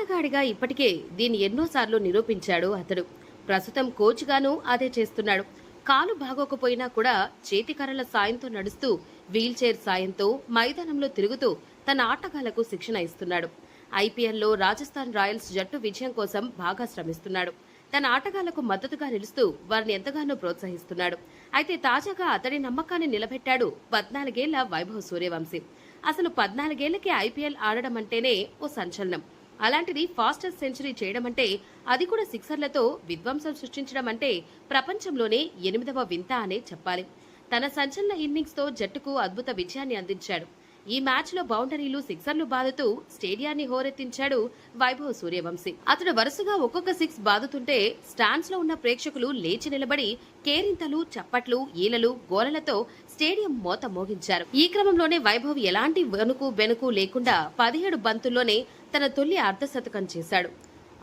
ఆటగాడిగా ఇప్పటికే దీన్ని ఎన్నోసార్లు నిరూపించాడు అతడు. ప్రస్తుతం కోచ్గానూ అదే చేస్తున్నాడు. కాలు బాగోకపోయినా కూడా చేతికర్రల సాయంతో నడుస్తూ, వీల్ చైర్ సాయంతో మైదానంలో తిరుగుతూ తన ఆటగాళ్లకు శిక్షణ ఇస్తున్నాడు. ఐపీఎల్లో రాజస్థాన్ రాయల్స్ జట్టు విజయం కోసం బాగా శ్రమిస్తున్నాడు. తన ఆటగాళ్లకు మద్దతుగా నిలుస్తూ వారిని ఎంతగానో ప్రోత్సహిస్తున్నాడు. అయితే తాజాగా అతడి నమ్మకాన్ని నిలబెట్టాడు 14 ఏళ్ల వైభవ్ సూర్యవంశీ. అసలు 14 ఏళ్లకి ఐపీఎల్ ఆడడం అంటేనే ఓ సంచలనం. అలాంటిది ఫాస్టెస్ట్ సెంచరీ చేయడం అంటే, అది కూడా సిక్సర్లతో విధ్వంసం సృష్టించడం అంటే ప్రపంచంలోనే 8వ వింత అనే చెప్పాలి. తన సంచలన ఇన్నింగ్స్ తో జట్టుకు అద్భుత విజయాన్ని అందించాడు. ఈ మ్యాచ్ లో బౌండరీలు, సిక్సర్లు బాదుతూ స్టేడియాన్ని హోరెత్తించాడు వైభవ్ సూర్యవంశీ. అతడు వరుసగా ఒక్కొక్క సిక్స్ బాదుతుంటే స్టాండ్స్ లో ఉన్న ప్రేక్షకులు లేచి నిలబడి కేరింతలు, చప్పట్లు, ఈలలు, గోలలతో స్టేడియం మోత మోగించారు. ఈ క్రమంలోనే వైభవ్ ఎలాంటి వెనుకు లేకుండా 17 బంతుల్లోనే తన తొలి అర్ధశతకం చేశాడు.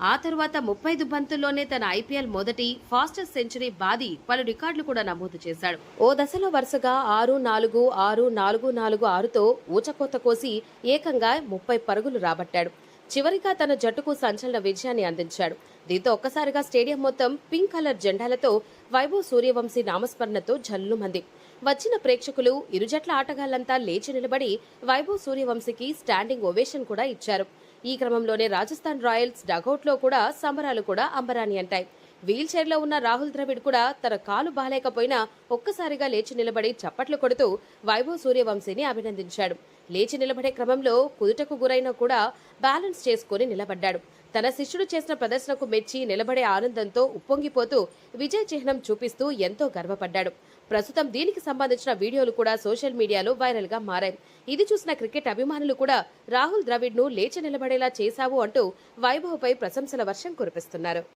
ఆ తరువాత 35 బంతుల్లోనే తన ఐపీఎల్ మొదటి ఫాస్టెస్ట్ సెంచరీ బాది పలు రికార్డులు కూడా నమోదు చేశాడు. ఓ దశలో వరుసగా 6-4, 6-4-4-6తో ఊచకోత కోసి ఏకంగా 30 పరుగులు రాబట్టాడు. చివరిగా తన జట్టుకు సంచలన విజయాన్ని అందించాడు. దీంతో ఒక్కసారిగా స్టేడియం మొత్తం పింక్ కలర్ జెండాలతో వైభవ్ సూర్యవంశీ నామస్మరణతో జల్లుమంది. వచ్చిన ప్రేక్షకులు, ఇరు జట్ల ఆటగాళ్లంతా లేచి నిలబడి వైభవ్ సూర్యవంశీకి స్టాండింగ్ ఓవేషన్ కూడా ఇచ్చారు. ఈ క్రమంలోనే రాజస్థాన్ రాయల్స్ డగౌట్లో కూడా సంబరాలు కూడా అంబరాన్ని అంటాయి. వీల్ చైర్ లో ఉన్న రాహుల్ ద్రవిడ్ కూడా తన కాలు బాలేకపోయినా ఒక్కసారిగా లేచి నిలబడి చప్పట్లు కొడుతూ వైభవ్ సూర్యవంశీని అభినందించాడు. లేచి నిలబడే క్రమంలో కుదుటకు గురైనా కూడా బ్యాలెన్స్ చేసుకుని నిలబడ్డాడు. తన శిష్యుడు చేసిన ప్రదర్శనకు మెచ్చి నిలబడే ఆనందంతో ఉప్పొంగిపోతూ విజయ చిహ్నం చూపిస్తూ ఎంతో గర్వపడ్డాడు. ప్రస్తుతం దీనికి సంబంధించిన వీడియోలు కూడా సోషల్ మీడియాలో వైరల్ గా మారాయి. ఇది చూసిన క్రికెట్ అభిమానులు కూడా రాహుల్ ద్రవిడ్ ను లేచి నిలబడేలా చేశావు అంటూ వైభవ్ పై ప్రశంసల వర్షం కురిపిస్తున్నారు.